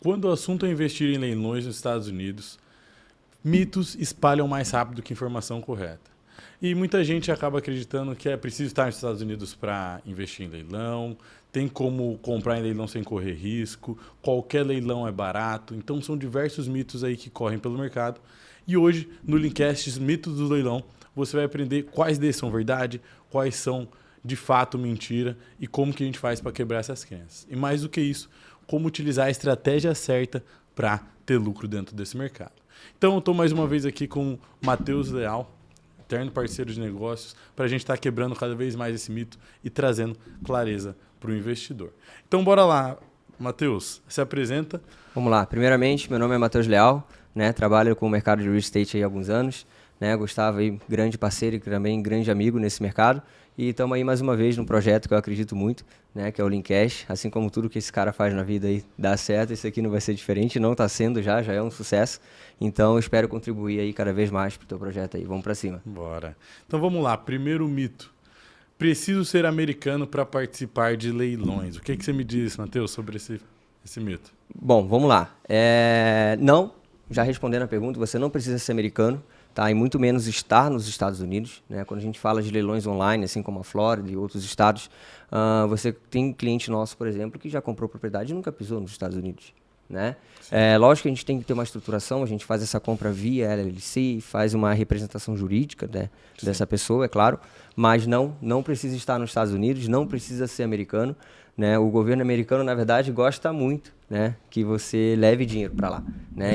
quando o assunto é investir em leilões nos Estados Unidos, mitos espalham mais rápido que informação correta. E muita gente acaba acreditando que é preciso estar nos Estados Unidos para investir em leilão, tem como comprar em leilão sem correr risco, qualquer leilão é barato. Então são diversos mitos aí que correm pelo mercado. E hoje, no Linkcast Mitos do Leilão, você vai aprender quais deles são verdade, quais são de fato mentira e como que a gente faz para quebrar essas crenças. E mais do que isso, como utilizar a estratégia certa para ter lucro dentro desse mercado. Então eu estou mais uma vez aqui com o Matheus Leal, eterno parceiro de negócios, para a gente estar quebrando cada vez mais esse mito e trazendo clareza para o investidor. Então bora lá, Matheus, se apresenta. Vamos lá. Primeiramente, meu nome é Matheus Leal, né? Trabalho com o mercado de real estate há alguns anos, né? Gustavo aí, grande parceiro e também grande amigo nesse mercado. E estamos aí mais uma vez num projeto que eu acredito muito, né? Que é o Linkcash. Assim como tudo que esse cara faz na vida aí dá certo, isso aqui não vai ser diferente, não está sendo já é um sucesso. Então eu espero contribuir aí cada vez mais para o teu projeto aí. Vamos para cima. Bora. Então vamos lá. Primeiro mito. Preciso ser americano para participar de leilões. O que você me diz, Matheus, sobre esse mito? Bom, vamos lá. Não, já respondendo a pergunta, você não precisa ser americano, tá? E muito menos estar nos Estados Unidos, né? Quando a gente fala de leilões online, assim como a Flórida e outros estados, você tem cliente nosso, por exemplo, que já comprou propriedade e nunca pisou nos Estados Unidos, né? Lógico que a gente tem que ter uma estruturação, a gente faz essa compra via LLC, faz uma representação jurídica, né, dessa pessoa, é claro, mas não precisa estar nos Estados Unidos, não precisa ser americano, né? O governo americano, na verdade, gosta muito, né, que você leve dinheiro para lá, né?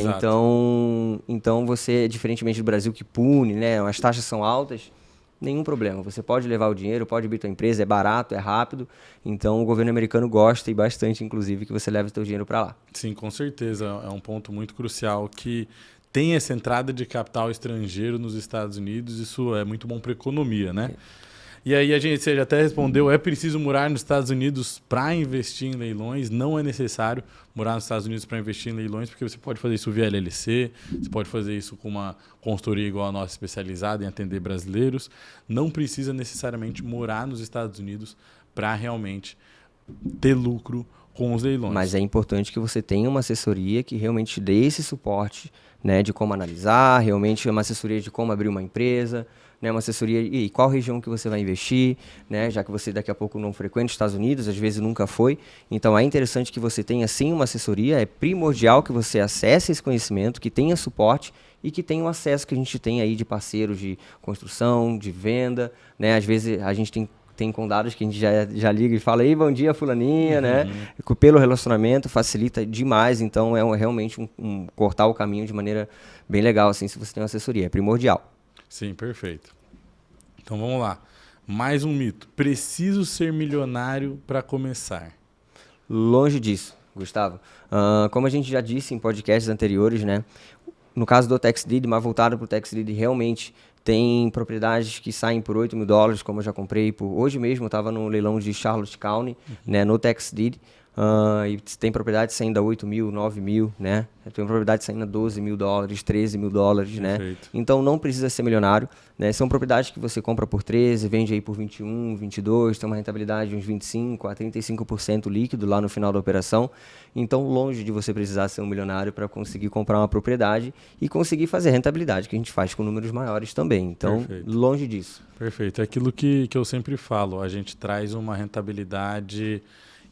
Então você, diferentemente do Brasil que pune, né, as taxas são altas, nenhum problema. Você pode levar o dinheiro, pode abrir tua empresa, é barato, é rápido. Então o governo americano gosta e bastante, inclusive, que você leve o teu dinheiro para lá. Sim, com certeza. É um ponto muito crucial que tem essa entrada de capital estrangeiro nos Estados Unidos. Isso é muito bom para a economia, né? E aí você já até respondeu, é preciso morar nos Estados Unidos para investir em leilões? Não é necessário morar nos Estados Unidos para investir em leilões, porque você pode fazer isso via LLC, você pode fazer isso com uma consultoria igual a nossa, especializada em atender brasileiros. Não precisa necessariamente morar nos Estados Unidos para realmente ter lucro com os leilões. Mas é importante que você tenha uma assessoria que realmente te dê esse suporte, né, de como analisar, realmente uma assessoria de como abrir uma empresa, né, uma assessoria e qual região que você vai investir, né, já que você daqui a pouco não frequenta os Estados Unidos, às vezes nunca foi. Então é interessante que você tenha sim uma assessoria, é primordial que você acesse esse conhecimento, que tenha suporte e que tenha o acesso que a gente tem aí de parceiros de construção, de venda, né? Às vezes a gente tem condados que a gente já liga e fala, ei, bom dia, fulaninha, né? Pelo relacionamento facilita demais, então é realmente cortar o caminho de maneira bem legal, assim, se você tem uma assessoria, é primordial. Sim, perfeito. Então vamos lá. Mais um mito. Preciso ser milionário para começar. Longe disso, Gustavo. Como a gente já disse em podcasts anteriores, né? No caso do tax deed, mais voltado para o tax deed, realmente tem propriedades que saem por $8 mil, como eu já comprei. Hoje mesmo eu estava no leilão de Charlotte County, né, no tax deed. E tem propriedade saindo a 8 mil, 9 mil, né? Tem propriedade saindo a $12 mil, $13 mil, né? Perfeito. Então não precisa ser milionário, né? São propriedades que você compra por 13, vende aí por 21, 22, tem uma rentabilidade de uns 25 a 35% líquido lá no final da operação. Então longe de você precisar ser um milionário para conseguir comprar uma propriedade e conseguir fazer a rentabilidade que a gente faz com números maiores também. Então Perfeito. Longe disso. Perfeito. É aquilo que eu sempre falo, a gente traz uma rentabilidade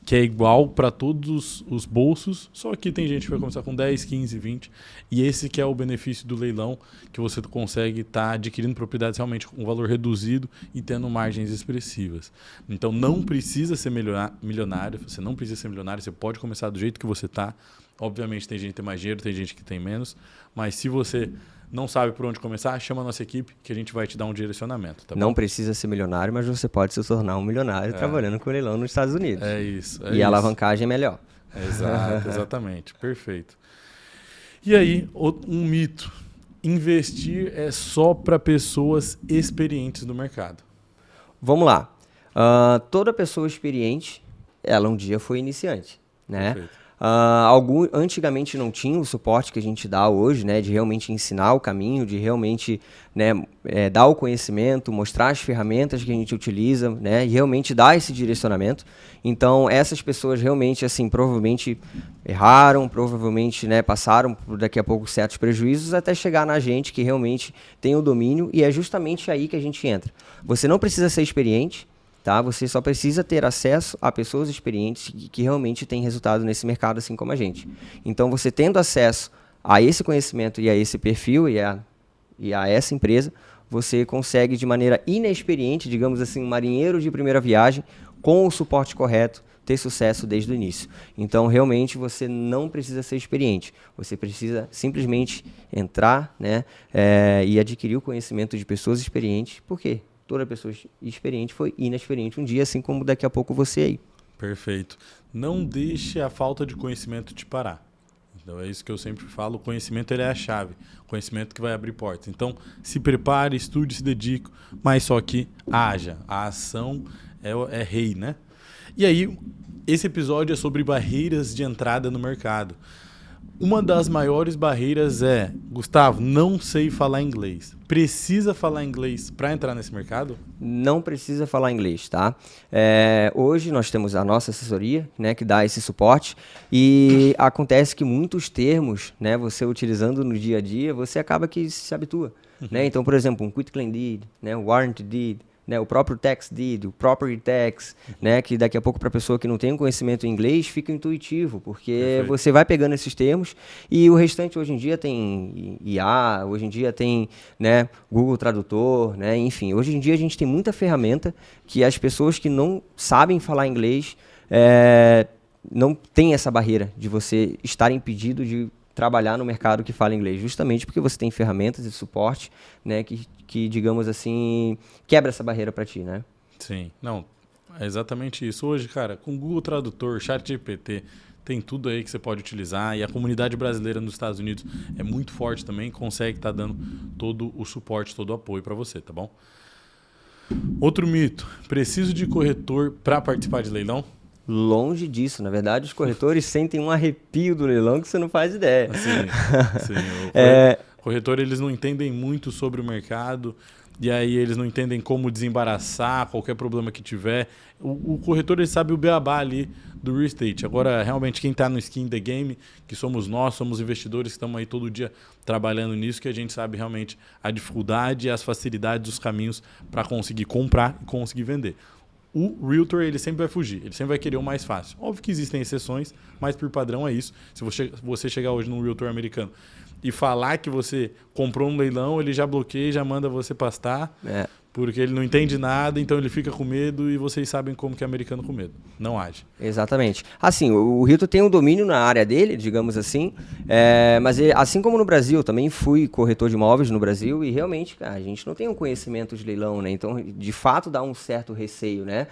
que é igual para todos os bolsos, só que tem gente que vai começar com 10, 15, 20, e esse que é o benefício do leilão, que você consegue estar adquirindo propriedades realmente com um valor reduzido e tendo margens expressivas. Então não precisa ser milionário, você não precisa ser milionário, você pode começar do jeito que você está. Obviamente tem gente que tem mais dinheiro, tem gente que tem menos, mas se você não sabe por onde começar, chama a nossa equipe que a gente vai te dar um direcionamento. Tá não bom? Precisa ser milionário, mas você pode se tornar um milionário trabalhando com leilão nos Estados Unidos. É isso. E a alavancagem é melhor. Exato, exatamente. Perfeito. E aí, um mito. Investir é só para pessoas experientes no mercado. Vamos lá. Toda pessoa experiente, ela um dia foi iniciante, né? Antigamente não tinha o suporte que a gente dá hoje, né, de realmente ensinar o caminho, de realmente, né, dar o conhecimento, mostrar as ferramentas que a gente utiliza, né, e realmente dar esse direcionamento. Então, essas pessoas realmente, assim, provavelmente erraram, provavelmente, né, passaram por daqui a pouco certos prejuízos até chegar na gente que realmente tem o domínio, e é justamente aí que a gente entra. Você não precisa ser experiente, tá? Você só precisa ter acesso a pessoas experientes que realmente têm resultado nesse mercado, assim como a gente. Então, você tendo acesso a esse conhecimento e a esse perfil e a essa empresa, você consegue de maneira inexperiente, digamos assim, um marinheiro de primeira viagem, com o suporte correto, ter sucesso desde o início. Então, realmente, você não precisa ser experiente. Você precisa simplesmente entrar, né, e adquirir o conhecimento de pessoas experientes. Por quê? Toda pessoa experiente foi inexperiente um dia, assim como daqui a pouco você aí. Perfeito. Não deixe a falta de conhecimento te parar. Então é isso que eu sempre falo, o conhecimento ele é a chave, o conhecimento que vai abrir portas. Então se prepare, estude, se dedique, mas só que haja. A ação é rei, né? E aí, esse episódio é sobre barreiras de entrada no mercado. Uma das maiores barreiras é, Gustavo, não sei falar inglês. Precisa falar inglês para entrar nesse mercado? Não precisa falar inglês, tá? Hoje nós temos a nossa assessoria, né, que dá esse suporte, e acontece que muitos termos, né, você utilizando no dia a dia, você acaba que se habitua, né? Então, por exemplo, um quit claim deed, né, um warranty deed, né, o próprio tax deed, o property tax, né, que daqui a pouco para a pessoa que não tem um conhecimento em inglês fica intuitivo, porque Perfeito. você vai pegando esses termos e o restante hoje em dia tem IA, hoje em dia tem, né, Google Tradutor, né, enfim, hoje em dia a gente tem muita ferramenta que as pessoas que não sabem falar inglês não tem essa barreira de você estar impedido de trabalhar no mercado que fala inglês, justamente porque você tem ferramentas de suporte, né, que digamos assim, quebra essa barreira para ti, né? Sim, não, é exatamente isso. Hoje, cara, com Google Tradutor, ChatGPT, tem tudo aí que você pode utilizar, e a comunidade brasileira nos Estados Unidos é muito forte também, consegue estar dando todo o suporte, todo o apoio para você, tá bom? Outro mito, preciso de corretor para participar de leilão? Longe disso, na verdade, os corretores sentem um arrepio do leilão que você não faz ideia. Sim. O corretor, eles não entendem muito sobre o mercado, e aí eles não entendem como desembaraçar qualquer problema que tiver. O corretor, ele sabe o beabá ali do real estate. Agora, realmente, quem está no skin in the game, que somos nós, somos investidores que estamos aí todo dia trabalhando nisso, que a gente sabe realmente a dificuldade e as facilidades, os caminhos para conseguir comprar e conseguir vender. O realtor, ele sempre vai fugir, ele sempre vai querer o mais fácil. Óbvio que existem exceções, mas por padrão é isso. Se você chegar hoje num realtor americano e falar que você comprou um leilão, ele já bloqueia, já manda você pastar, porque ele não entende nada, então ele fica com medo, e vocês sabem como que é americano com medo. Não age. Exatamente. Assim, o realtor tem um domínio na área dele, digamos assim, mas assim como no Brasil, eu também fui corretor de imóveis no Brasil, e realmente, cara, a gente não tem um conhecimento de leilão, né? Então, de fato, dá um certo receio, né?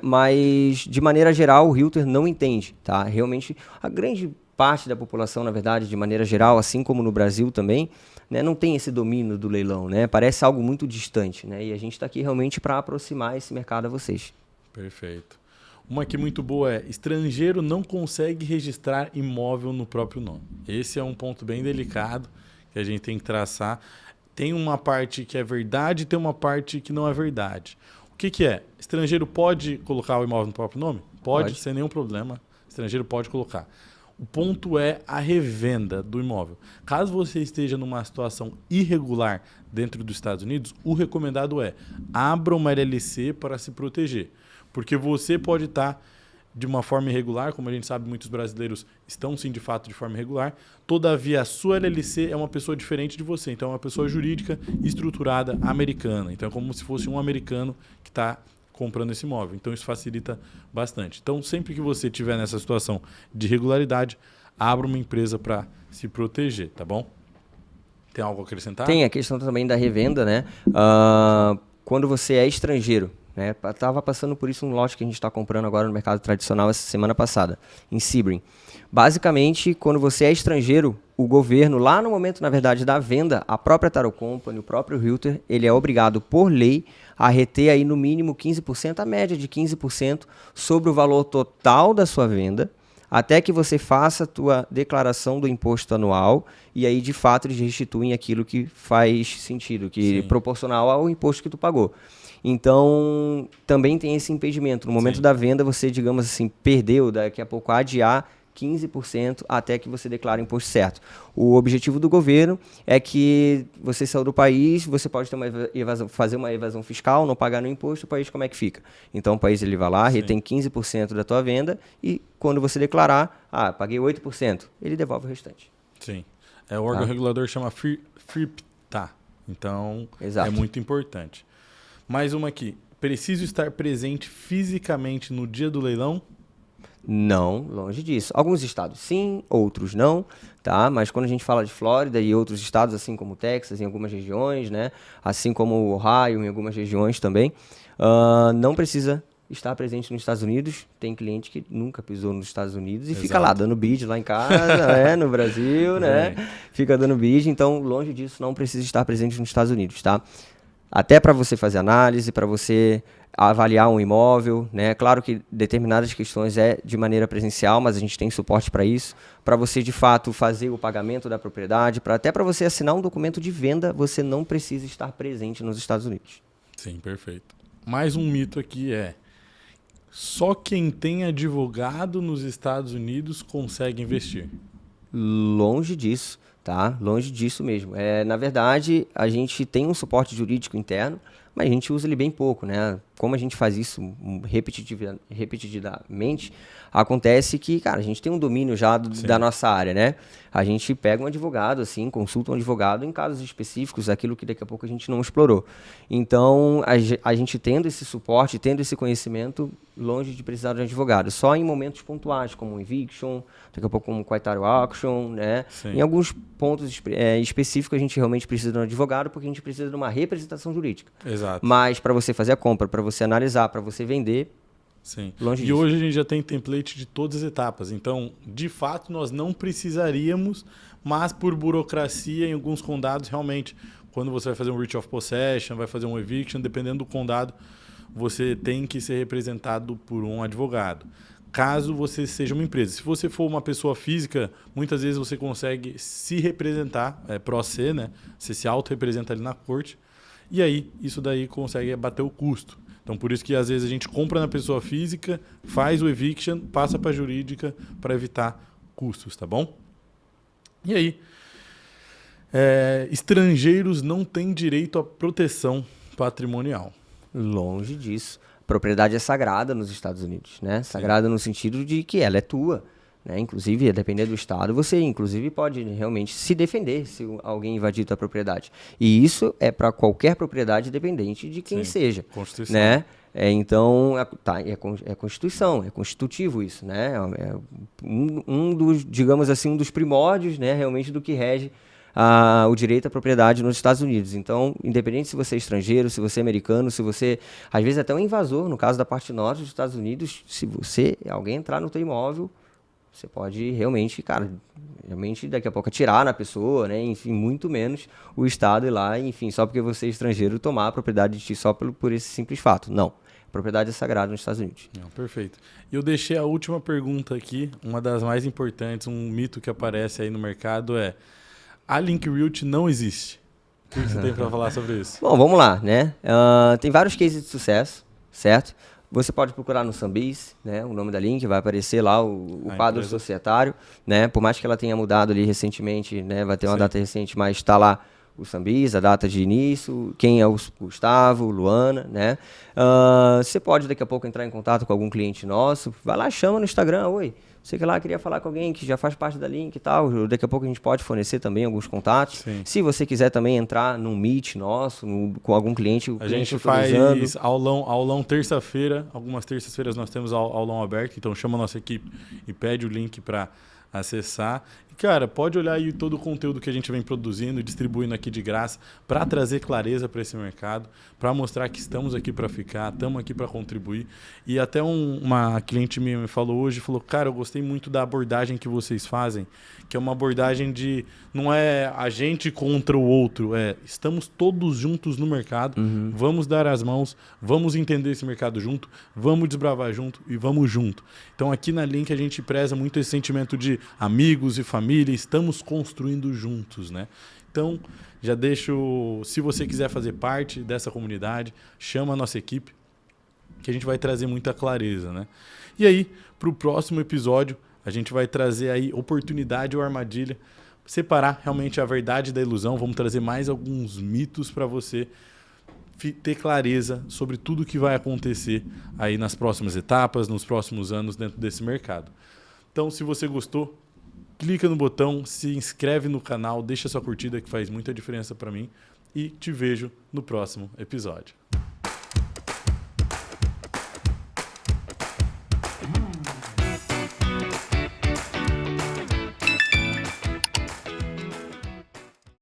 Mas, de maneira geral, o realtor não entende, tá? Realmente, a grande parte da população, na verdade, de maneira geral, assim como no Brasil também, né, não tem esse domínio do leilão, né? Parece algo muito distante, né? E a gente está aqui realmente para aproximar esse mercado a vocês. Perfeito. Uma aqui muito boa é: estrangeiro não consegue registrar imóvel no próprio nome. Esse é um ponto bem delicado que a gente tem que traçar. Tem uma parte que é verdade e tem uma parte que não é verdade. O que é? Estrangeiro pode colocar o imóvel no próprio nome? Pode, sem nenhum problema. Estrangeiro pode colocar. O ponto é a revenda do imóvel. Caso você esteja numa situação irregular dentro dos Estados Unidos, o recomendado é: abra uma LLC para se proteger. Porque você pode estar de uma forma irregular, como a gente sabe, muitos brasileiros estão sim de fato de forma irregular, todavia a sua LLC é uma pessoa diferente de você, então é uma pessoa jurídica estruturada americana. Então é como se fosse um americano que está comprando esse imóvel. Então isso facilita bastante. Então sempre que você estiver nessa situação de irregularidade, abra uma empresa para se proteger, tá bom? Tem algo a acrescentar? Tem a questão também da revenda, né? Quando você é estrangeiro, né? Estava passando por isso um lote que a gente está comprando agora no mercado tradicional essa semana passada, em Sebring. Basicamente, quando você é estrangeiro, o governo, lá no momento, na verdade, da venda, a própria Title Company, o próprio realtor, ele é obrigado, por lei, a reter aí no mínimo 15%, a média de 15% sobre o valor total da sua venda, até que você faça a tua declaração do imposto anual e aí, de fato, eles restituem aquilo que faz sentido, que é proporcional ao imposto que tu pagou. Então, também tem esse impedimento. No momento da venda, você, digamos assim, perdeu, daqui a pouco adiar 15% até que você declare o imposto certo. O objetivo do governo é que você saiu do país, você pode ter fazer uma evasão fiscal, não pagar no imposto, o país como é que fica? Então o país ele vai lá, retém 15% da tua venda e quando você declarar, paguei 8%, ele devolve o restante. Sim. O órgão regulador chama FIRPTA, então Exato. É muito importante. Mais uma aqui, preciso estar presente fisicamente no dia do leilão? Não, longe disso. Alguns estados sim, outros não, tá? Mas quando a gente fala de Flórida e outros estados, assim como Texas, em algumas regiões, né? Assim como Ohio, em algumas regiões também, não precisa estar presente nos Estados Unidos. Tem cliente que nunca pisou nos Estados Unidos e fica lá dando bid lá em casa, né? No Brasil, né? Fica dando bid. Então, longe disso, não precisa estar presente nos Estados Unidos, tá? Até para você fazer análise, para você avaliar um imóvel, né? Claro que determinadas questões é de maneira presencial, mas a gente tem suporte para isso. Para você, de fato, fazer o pagamento da propriedade, até para você assinar um documento de venda, você não precisa estar presente nos Estados Unidos. Sim, perfeito. Mais um mito aqui só quem tem advogado nos Estados Unidos consegue investir. Longe disso, tá? Longe disso mesmo. Na verdade, a gente tem um suporte jurídico interno, mas a gente usa ele bem pouco, né? Como a gente faz isso repetitivamente, acontece que, cara, a gente tem um domínio já da nossa área, né? A gente pega um advogado, assim, consulta um advogado em casos específicos, aquilo que daqui a pouco a gente não explorou. Então, a gente tendo esse suporte, tendo esse conhecimento, longe de precisar de um advogado. Só em momentos pontuais, como eviction, daqui a pouco como quietário auction, né? Sim. Em alguns pontos específicos, a gente realmente precisa de um advogado, porque a gente precisa de uma representação jurídica. Exato. Mas para você fazer a compra, para você analisar, para você vender, sim. Longe e disso. Hoje a gente já tem template de todas as etapas. Então, de fato, nós não precisaríamos, mas por burocracia em alguns condados, realmente, quando você vai fazer um writ of possession, vai fazer um eviction, dependendo do condado, você tem que ser representado por um advogado. Caso você seja uma empresa. Se você for uma pessoa física, muitas vezes você consegue se representar, pro se, né? Você se auto-representa ali na corte, e aí isso daí consegue bater o custo. Então, por isso que às vezes a gente compra na pessoa física, faz o eviction, passa para a jurídica para evitar custos, tá bom? E aí, estrangeiros não têm direito à proteção patrimonial. Longe disso. Propriedade é sagrada nos Estados Unidos, né? Sagrada no sentido de que ela é tua, né? Inclusive, a depender do estado, você inclusive pode realmente se defender se alguém invadir tua propriedade. E isso é para qualquer propriedade, independente de quem seja. Constituição. Né? Então, é Constituição, é constitutivo isso, né? É um dos, digamos assim, um dos primórdios, né, realmente do que rege o direito à propriedade nos Estados Unidos. Então, independente se você é estrangeiro, se você é americano, se você, às vezes até um invasor, no caso da parte norte dos Estados Unidos, se alguém entrar no teu imóvel, você pode realmente, daqui a pouco atirar na pessoa, né? Enfim, muito menos o Estado ir lá, enfim, só porque você é estrangeiro, tomar a propriedade de ti só por esse simples fato. Não. A propriedade é sagrada nos Estados Unidos. Não, perfeito. E eu deixei a última pergunta aqui, uma das mais importantes, um mito que aparece aí no mercado a Link Realty não existe. O que você tem para falar sobre isso? Bom, vamos lá, né? Tem vários cases de sucesso, certo? Você pode procurar no Sambis, né? O nome da Link vai aparecer lá, o quadro societário, né? Por mais que ela tenha mudado ali recentemente, né? Vai ter uma data recente, mas está lá o Sambis, a data de início, quem é o Gustavo, Luana, né? Você pode daqui a pouco entrar em contato com algum cliente nosso, vai lá, chama no Instagram, oi, sei que lá, queria falar com alguém que já faz parte da Link e tal, daqui a pouco a gente pode fornecer também alguns contatos. Sim. Se você quiser também entrar num meet nosso, com algum cliente, a gente faz aulão terça-feira, algumas terças-feiras nós temos aulão aberto, então chama a nossa equipe e pede o link para acessar. E, cara, pode olhar aí todo o conteúdo que a gente vem produzindo e distribuindo aqui de graça para trazer clareza para esse mercado, para mostrar que estamos aqui para ficar, estamos aqui para contribuir. E até uma cliente minha me falou hoje, cara, gostei muito da abordagem que vocês fazem, que é uma abordagem de não é a gente contra o outro, estamos todos juntos no mercado, vamos dar as mãos, vamos entender esse mercado junto, vamos desbravar junto e vamos junto. Então aqui na Link a gente preza muito esse sentimento de amigos e família, estamos construindo juntos, né? Então, já deixo, se você quiser fazer parte dessa comunidade, chama a nossa equipe, que a gente vai trazer muita clareza, né? E aí, para o próximo episódio, a gente vai trazer aí oportunidade ou armadilha, separar realmente a verdade da ilusão, vamos trazer mais alguns mitos para você ter clareza sobre tudo que vai acontecer aí nas próximas etapas, nos próximos anos dentro desse mercado. Então, se você gostou, clica no botão, se inscreve no canal, deixa sua curtida que faz muita diferença para mim e te vejo no próximo episódio.